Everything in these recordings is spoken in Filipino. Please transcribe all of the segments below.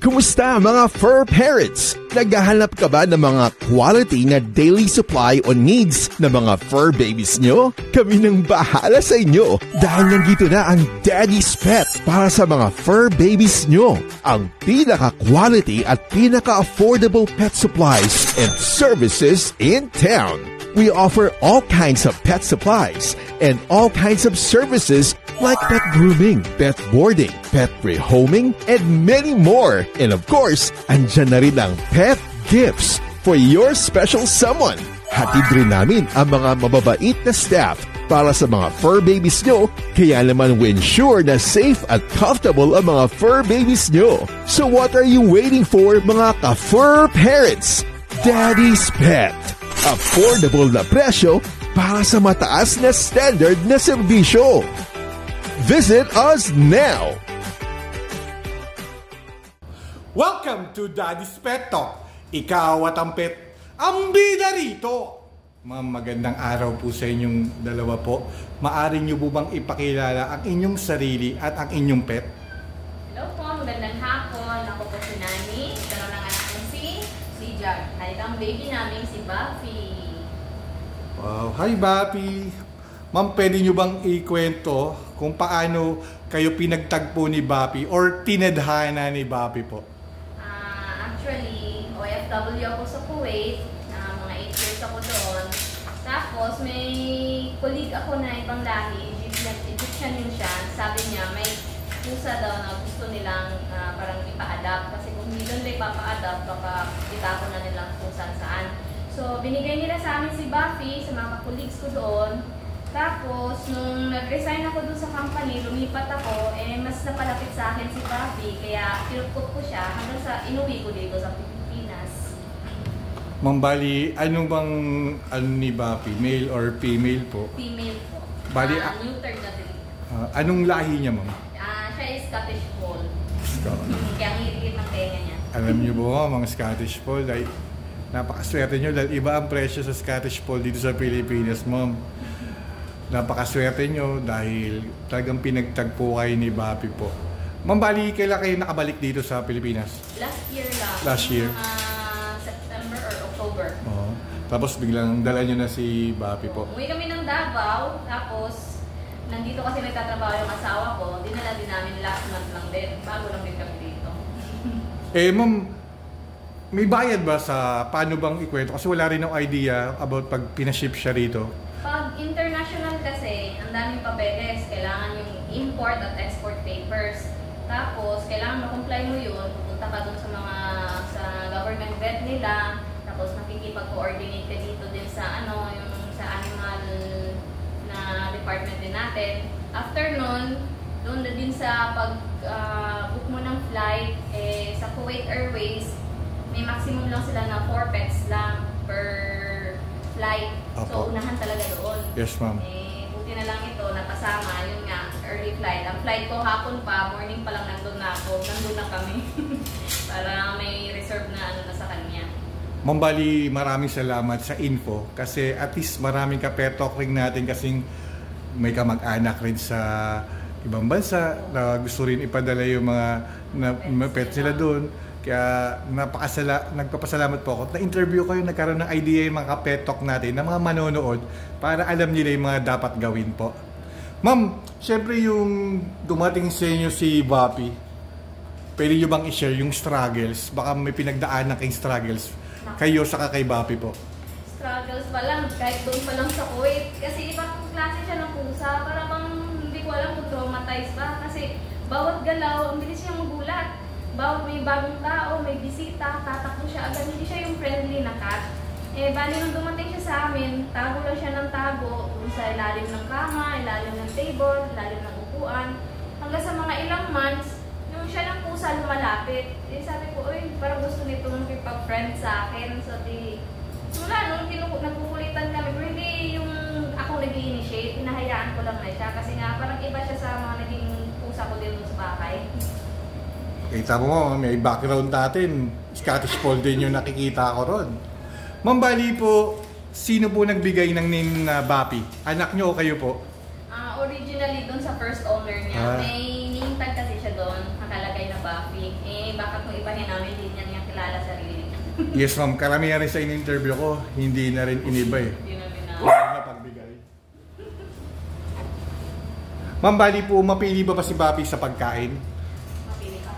Kumusta mga fur parents? Naghahanap ka ba ng mga quality na daily supply o needs ng mga fur babies nyo? Kami nang bahala sa inyo dahil nandito na ang Daddy's Pet para sa mga fur babies nyo. Ang pinaka-quality at pinaka-affordable pet supplies and services in town. We offer all kinds of pet supplies and all kinds of services like pet grooming, pet boarding, pet rehoming, and many more. And of course, andyan na rin ang pet gifts for your special someone. Hatid rin namin ang mga mababait na staff para sa mga fur babies nyo, kaya naman we ensure na safe at comfortable ang mga fur babies nyo. So what are you waiting for, mga ka-fur parents? Daddy's Pet. Affordable na presyo para sa mataas na standard na serbisyo. Visit us now! Welcome to Daddy's Pet Talk. Ikaw at ang pet, ang bida rito. Magandang araw po sa inyong dalawa po. Maaari niyo po bang ipakilala ang inyong sarili at ang inyong pet? Hello po, magandang hapon. Ako po si Nani. Ito ng anak kong si Jack. At ang baby namin si Buffy. Wow, hi Buffy. Ma'am, pwede nyo bang ikwento kung paano kayo pinagtagpo ni Buffy or tinadhana ni Buffy po? Actually, OFW ako sa Kuwait. Mga 8 years ako doon. Tapos, may colleague ako na ibang lahi. Egyptian yun siya. Sabi niya, may pusa daw na gusto nilang parang ipa-adapt. Kasi kung hindi doon nila ipapa-adapt, baka itapon na nilang pusa saan. So, binigay nila sa amin si Buffy, sa mga colleagues ko doon. Tapos, nung nag-resign ako dun sa company, lumipat ako, mas napalapit sa akin si Buffy. Kaya, pinupot ko siya hanggang sa inuwi ko dito sa Pilipinas. Ma'am Bali, ano bang ni Buffy? Male or female po? Female po. Bali, neutered na din. Anong lahi niya, ma'am? Siya is Scottish Fold. Kaya ang higit ng tenga niya. Alam niyo po, mga Scottish Fold, ay napakaswerte niyo dahil iba ang presyo sa Scottish Fold dito sa Pilipinas, ma'am. Napakaswerte nyo dahil talagang pinagtagpo kayo ni Buffy po. Ma'am Bali, kailan kayo nakabalik dito sa Pilipinas? Last year lang. Last year? September or October. Tapos biglang dala nyo na si Buffy po. Umuwi kami ng Davao, tapos nandito kasi nagtatrabaho yung asawa ko. Dinala din namin last month lang din. Bago lang din kami dito. Ma'am, may bayad ba sa paano bang ikwento? Kasi wala rin ng idea about pag pinaship siya rito. Pag international kasi, ang daming papeles. Kailangan yung import at export papers. Tapos, kailangan ma-comply mo yun. Pupunta ka dun sa government vet nila. Tapos, makikipag-coordinate ka dito din sa yung sa animal na department din natin. After nun, doon na din sa pag-book mo ng flight, sa Kuwait Airways, may maximum lang sila na 4 pets lang per flight. So, unahan talaga doon. Yes, ma'am. Buti na lang ito, napasama. Yun nga, early flight. Ang flight ko hapon pa, morning pa lang nandun na ako. Nandun na kami. Para may reserve na na sa kanya. Ma'am Bali, maraming salamat sa info. Kasi at least maraming ka-pet-talk rin natin kasing may kamag-anak rin sa ibang bansa na gusto rin ipadala yung mga pets nila doon. Kaya nagpapasalamat po ako. Na-interview kayo, nagkaroon ng idea yung mga pet talk natin, na mga manonood, para alam nila yung mga dapat gawin po. Ma'am, syempre yung dumating sa inyo si Buffy, pwede nyo bang i-share yung struggles? Baka may pinagdaan ng kayong struggles. Kayo saka kay Buffy po. Struggles pa lang, kahit doon pa lang sa Kuwait. Kasi ibang klase siya ng pusa. Para bang hindi ko alam kung traumatized ba. Kasi bawat galaw, ang bilis siyang magulat. Bawat may bagong tao, may bisita, tatakbo siya agad. Hindi siya yung friendly na cat. Bali nung dumating siya sa amin, tago lang siya ng tago. Sa ilalim ng kama, ilalim ng table, ilalim ng upuan. Hanggang sa mga ilang months, nung siya ng pusa lumalapit. Sabi ko, uy, parang gusto nito makipag-friend sa akin. So, wala, nung nagpukulitan kami. Pero hindi yung ako nag-i-initiate, hinahayaan ko lang na siya. Kasi nga, parang iba siya sa mga naging pusa ko dito sa bahay. Kita mo, may background natin. Scottish Fold din yung nakikita ko ron. Ma'am Bali po, sino po nagbigay ng name na Buffy? Anak nyo o kayo po? Originally, doon sa first owner niya. May name tag kasi siya doon, nakalagay na Buffy. Bakit mo iba rin namin, hindi niya kilala sarili niya. Yes ma'am, karamihan rin sa in-interview ko, hindi na rin iniba eh. Hindi namin na. Wala na pagbigay. Ma'am, bali po, mapili ba si Bapi sa pagkain? Mapili ka?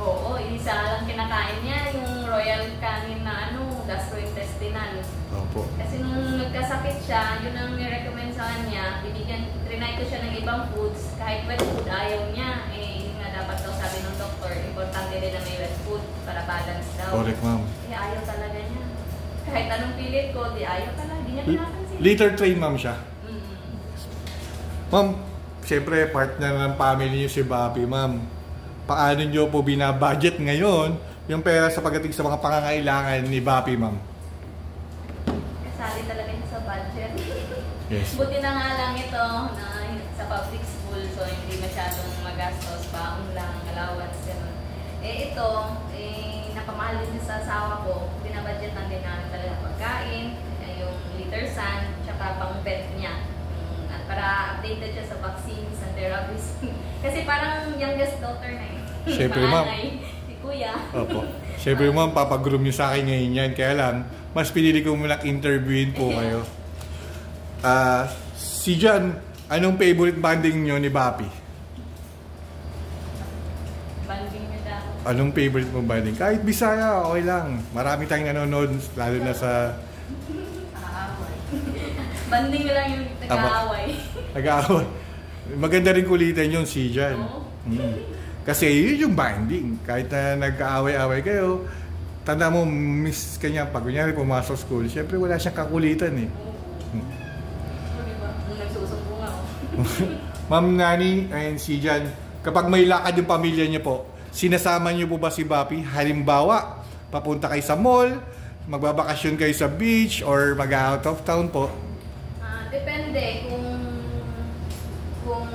Oo, isa lang kinakain niya, yung royal canin na gastrointestinal. Opo. Kasi nung nagkasakit siya, yun ang nirecommend sa kanya, trinay ko siya ng ibang foods, kahit wet food ayaw niya, yun nga dapat daw sabi ng doktor, importante din na may wet food para balance daw. Correct ma'am. Ayaw talaga niya. Kahit anong pilit ko, ayaw talaga, di niya pinapansin. Liter train ma'am siya? Ma'am, siyempre partner ng family niyo si Bapi ma'am. Paano niyo po binabudget ngayon yung pera sa pagdating sa mga pangangailangan ni Bapi ma'am? Kasali talaga niya sa budget. Yes. Buti na nga lang ito na sa public school, so hindi masyadong magastos, baon lang, allowance, gano'n. Ito, napamahal din sa asawa ko, binabudget lang din namin talaga pagkain, yung liter san, tsaka pang vet niya. Para updated siya sa vaccines and therapies. Kasi parang youngest daughter na yun. Siyempre ma'am. Si kuya. Opo. Siyempre ma'am, papagroom niyo sa akin ngayon yan. Kaya lang, mas pinili ko muna interviewin po kayo. Si John, anong favorite banding niyo ni Bapi? Banding niya daw. Anong favorite mo banding? Kahit Bisaya, okay lang. Marami tayong nanonood, lalo na sa... Banding lang yung nag-aaway. Nag-aaway. Maganda rin kulitan yun si John. Kasi yun yung banding. Kahit na nag-aaway-aaway kayo, tanda mo, miss kanya pag kunyari pumasok school, syempre wala siyang kakulitan eh. Diba? Nung nagsusumbong ako. Ma'am Nani and si John, kapag may lakad yung pamilya niyo po, sinasama niyo po ba si Bapi? Halimbawa, papunta kayo sa mall, magbabakasyon kayo sa beach, or mag-out of town po? Depende. Kung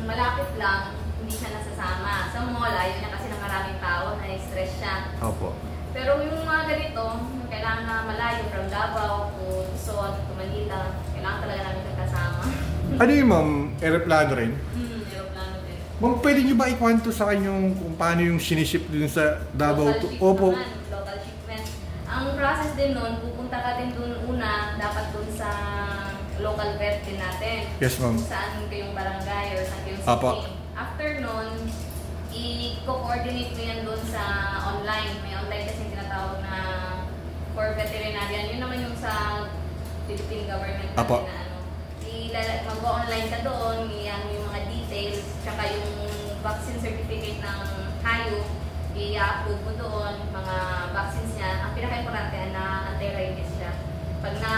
malapit lang, hindi siya nasasama. Sa mall, ayaw niya kasi ng maraming tao, na-stress siya. Opo. Pero yung mga ganito, kailangan na malayo from Davao to Luzon to Manila, kailangan talaga namin kasama. Ano yung ma'am? Aeroplano rin? Aeroplano din. Ma'am, pwede niyo ba ikwanto sa kanyang kung paano yung siniship din sa Davao? Opo. Local shipment. Ang process din nun, pupunta ka din dun una, dapat dun sa local vet din natin. Yes, ma'am. Saan kayong barangay or saan kayong city. Apo. After nun, i-coordinate mo yan doon sa online. May online kasi tinatawag na for veterinarian. Yun naman yung sa Philippine government natin Apo. na mag-online ka doon, yung mga details, tsaka yung vaccine certificate ng hayop, i-upload mo doon, mga vaccines niya. Ang pinaka-importante na anti-rabies siya. Pag na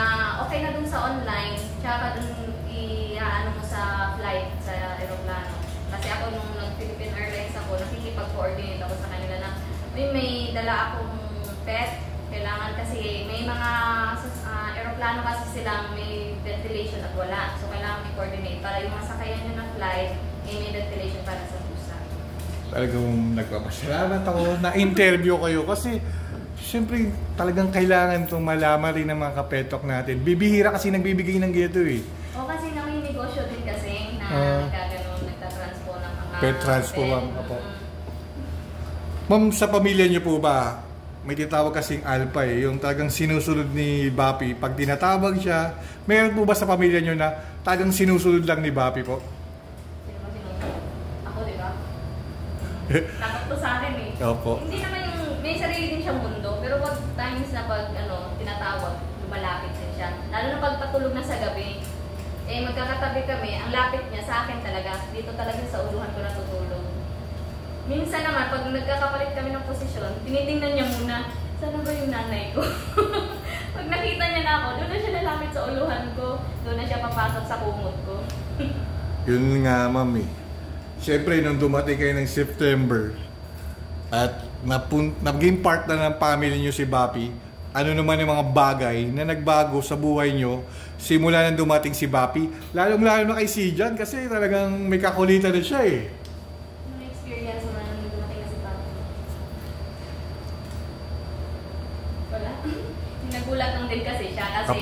okay na dun sa online, tsaka dun i-ano mo sa flight, sa aeroplano. Kasi ako nung nag-Philippine Airlines ako, nakikipag-coordinate ako sa kanila na may dala akong pet. Kailangan kasi may mga aeroplano kasi silang may ventilation at wala. So kailangan i-coordinate para yung masakayan nyo ng flight, may ventilation para sa pusa. Talagang nagpapasalamat ako na interview kayo kasi siyempre, talagang kailangan itong malaman rin ng mga kapetok natin. Bibihira kasi nagbibigay ng gito eh. O kasi na may negosyo din kasi na nagtatranspo ng mga pet transpo, ma'am. Ma'am, sa pamilya niyo po ba, may tinatawag kasing alpha eh, yung talagang sinusunod ni Bapi. Pag tinatawag siya, mayroon po ba sa pamilya niyo na talagang sinusunod lang ni Bapi po? Sino ba sinusunod? Ako, di ba? Takot to sa akin eh. Opo. Hindi naman yung, may sarili din siyang mundo, pero pag times na pag tinatawag, lumalapit din siya. Lalo na pag patulog na sa gabi, magkakatabi kami, ang lapit niya sa akin talaga, dito talaga sa uluhan ko natutulog. Minsan naman, pag nagkakapalit kami ng posisyon, tinitingnan niya muna, saan ba yung nanay ko? Pag nakita niya na ako, doon na siya lalapit sa uluhan ko, doon na siya papasok sa kumot ko. Yun nga, ma'am eh. Siyempre, nung dumating kayo ng September, at naging part na ng family niyo si Bapi, ano naman yung mga bagay na nagbago sa buhay niyo simula nang dumating si Bapi, lalong-lalo na kay si John kasi talagang may kakulitan na siya eh. Ano experience mo na nung dumating na si Papi? Wala. Nagulat lang din kasi siya kasi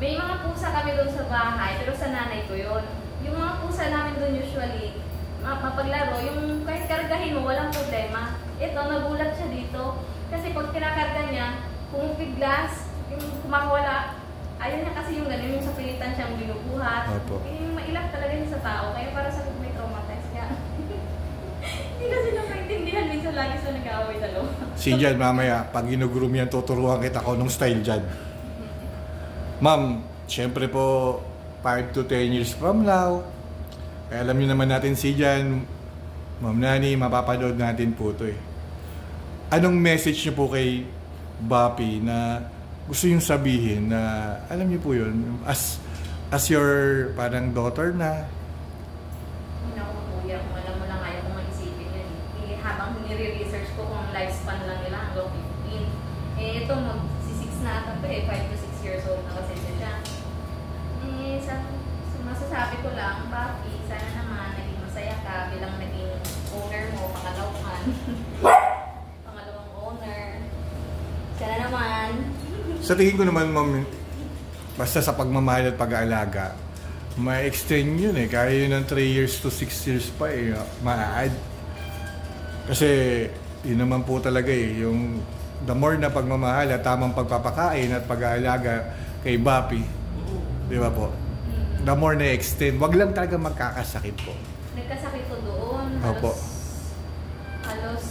may mga pusa kami doon sa bahay pero sa nanay ko yun. Yung mga pusa namin doon usually, mapaglaro, yung kahit kargahin mo, walang problema. Ito, nagulat siya dito. Kasi pag kinakarga niya, kung biglas, yung kumakawala, ayaw niya kasi yung ganun, yung sa pilitan siyang binubuhat. Yung mailap talaga niya sa tao, kaya para sa may traumatize ka. Hindi kasi napaintindihan, minsan lagi siya nag-aaway dalawa. Si Jan, mamaya, pag ginugroom yan, tuturuan kita ko nung style Jan. Ma'am, syempre po, 5 to 10 years from now, kaya alam niyo naman natin si Jan, Ma'am Nani, mapapanood natin po ito eh. Anong message niyo po kay Bapi na gusto yung sabihin na, alam niyo po yun, as your parang daughter na? Naku kuya, kung alam mo lang, ayaw kong mag-isipin yun. Habang nire-research ko kung lifespan lang nila hanggang 15. Ito, mag-6 na ata pa 5 to 6 years old na kasi siya. Masasabi ko lang, Bapi, sana naman naging masaya ka bilang naging owner mo, pangalawang owner. Sana naman. Sa tingin ko naman, ma'am, basta sa pagmamahal at pag-aalaga, may extend yun eh. Kaya yun ng 3 years to 6 years pa eh, ma-add. Kasi yun naman po talaga eh, yung the more na pagmamahal at tamang pagpapakain at pag-aalaga kay Bapi, di ba po? The more na extend, wag lang talaga magkakasakit po. Nagkasakit ko doon, Opo. halos,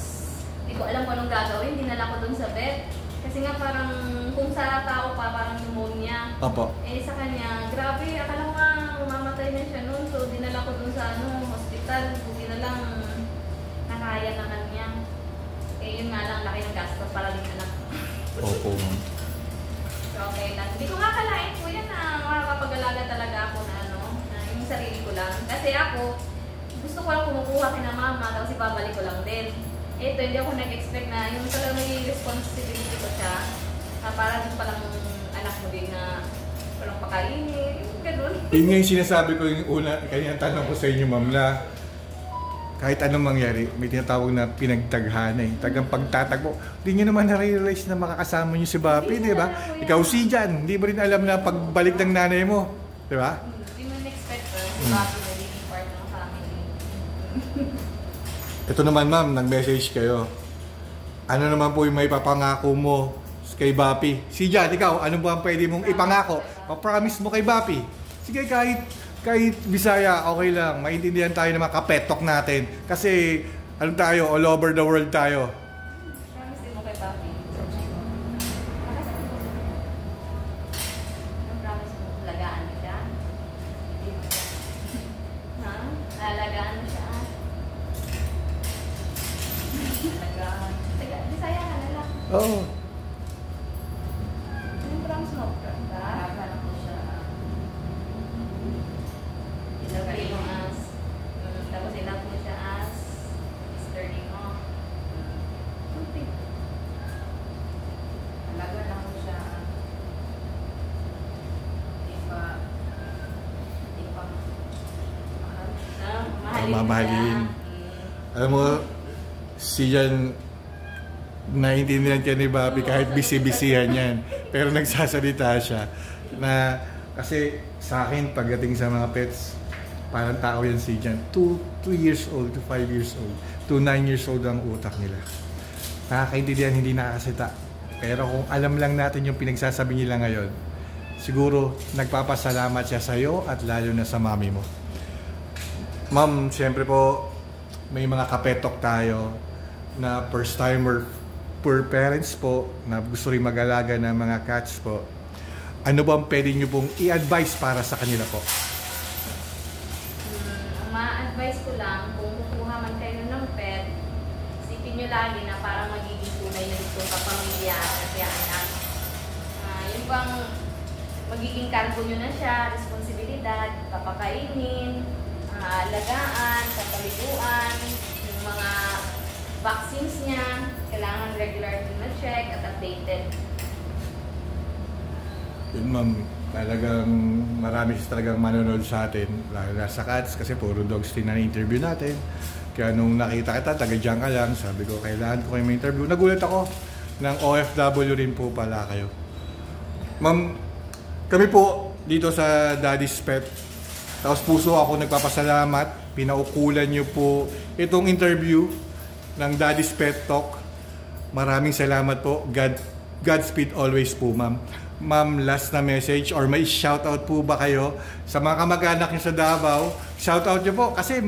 di ko alam kung anong gagawin, dinala ko doon sa vet. Kasi nga parang, kung sa tao pa, parang pneumonia. Opo. Sa kanya, grabe, akala ko nga mamamatay na siya noon. So, dinala ko doon sa hospital. Buti na lang, nakaya na kanya. Yun nga lang, laki ng gastos para din anak. Opo. So, okay lang. Hindi ko nga kalain po yan na makakapag-alaga talaga ako na na yung sarili ko lang. Kasi ako, gusto ko lang kumukuha kina mama, tapos ibabalik ko lang din. Ito, hindi ako nag-expect na yung talagang may responsibility ko siya. Para din palang anak mo din na walang pakainin, yung gano'n. Yun nga yung sinasabi ko yung una, kanyang tanong ko sa inyo, ma'am, na kahit anong mangyari, may tinatawag na pinagtaghana eh. Tagang pagtatagpo. Hindi nyo naman na-realize na makakasama nyo si Bapi, di ba? Ikaw si Jan, hindi mo rin alam na pagbalik ng nanay mo, di ba? Hindi mo na-expect si Bapi na living part ng family. Ito naman, ma'am, nag-message kayo. Ano naman po yung may papangako mo kay Bapi? Si Jan, ikaw, ano ba ang pwede mong ipangako? Pa-promise mo kay Bapi? Sige, kahit Bisaya, okay lang. Maintindihan tayo ng mga kapetok natin. Kasi, ano tayo, all over the world tayo. Promise din mo kay Papi. Promise mo, alagaan mo siya? Ha? Alagaan mo siya? Alagaan. Bisaya ka na lang. Oo. Yung promise mo, alagaan mo siya. Ilagay mo as, tapos ilag mo siya as starting mo. Alaga lang mo siya. Mamahalin. Alam mo, si Jan, naiintindihan ka ni Bapi kahit busy-busyhan yan. Pero nagsasalita siya na, kasi sa akin, pagdating sa mga pets, parang tao yan si Jan. 2 years old to 5 years old. To 9 years old ang utak nila. Nakakaintindihan, hindi nakakasita. Pero kung alam lang natin yung pinagsasabi nila ngayon, siguro nagpapasalamat siya sa'yo at lalo na sa mami mo. Ma'am, siyempre po, may mga kapetok tayo na first timer per parents po na gusto rin mag-alaga ng mga cats po. Ano bang pwede nyo pong i-advise para sa kanila po? Ang ma-advise ko lang, kung kukuha man kayo ng pet, isipin nyo lagi na parang magiging tunay na ito kapamilya at anak. Yung bang magiging cargo nyo na siya, responsibilidad, papakainin, alagaan, kapaliguan, yung mga vaccines niya, kailangan regular na check at updated. Yun ma'am, talagang marami talagang manonood sa atin, lalo na sa cats kasi puro dogs din na interview natin. Kaya nung nakita kita, taga-dyan ka lang, sabi ko kailangan ko kayo may interview. Nagulat ako ng OFW rin po pala kayo. Ma'am, kami po dito sa Daddy's Pet, tapos puso ako nagpapasalamat, pinaukulan niyo po itong interview ng Daddy's Pet Talk. Maraming salamat po. Godspeed always po, ma'am. Ma'am, last na message or may shoutout po ba kayo sa mga kamag-anak niyo sa Davao? Shoutout niyo po kasi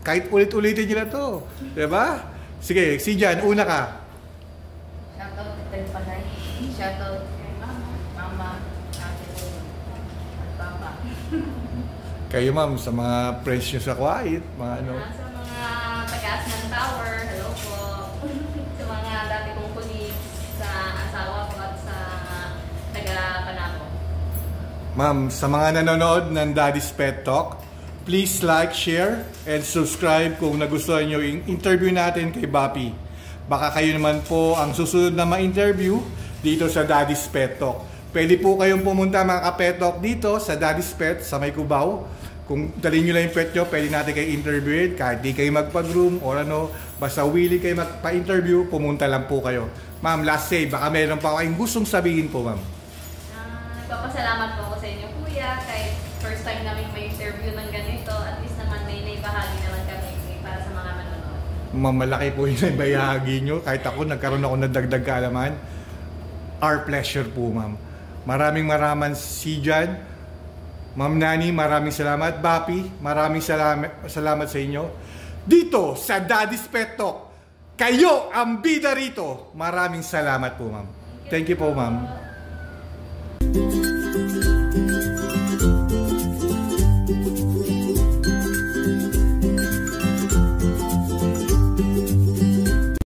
kahit ulit-ulitin nila to. Diba? Sige, si Jan, una ka. Shoutout kay Panay. Shoutout kay Mama, Ate at Papa. Kayo, ma'am, sa mga friends niyo sa Kuwait, mga ano. Sa mga tagas ng tower, hello po. Sa mga dati kong colleagues, sa asawa ko at sa taga-Panako. Ma'am, sa mga nanonood ng Daddy's Pet Talk, please like, share, and subscribe kung nagustuhan nyo yung interview natin kay Bapi. Baka kayo naman po ang susunod na ma-interview dito sa Daddy's Pet Talk. Pwede po kayong pumunta mga ka-pet talk dito sa Daddy's Pet sa May Cubao. Kung dalhin nyo lang yung pet nyo, pwede natin kayo interviewin. Kahit di kayo magpag-room or ano, basta willing kayo magpa-interview, pumunta lang po kayo. Ma'am, last say, baka meron pa kayong gustong sabihin po, ma'am. Nagpapasalamat po ako sa inyo, kuya. Kahit first time namin may interview ng ganito, at least naman may naibahagi naman kami para sa mga manonood. Ma'am, malaki po yung naibahagi nyo. Kahit ako, nagkaroon ako ng dagdag kaalaman. Our pleasure po, ma'am. Maraming si Jan. Ma'am Nani, maraming salamat. Bapi, maraming salamat sa inyo. Dito sa Daddy's Pet Talk, kayo ang bida rito. Maraming salamat po, ma'am. Thank you po, ma'am.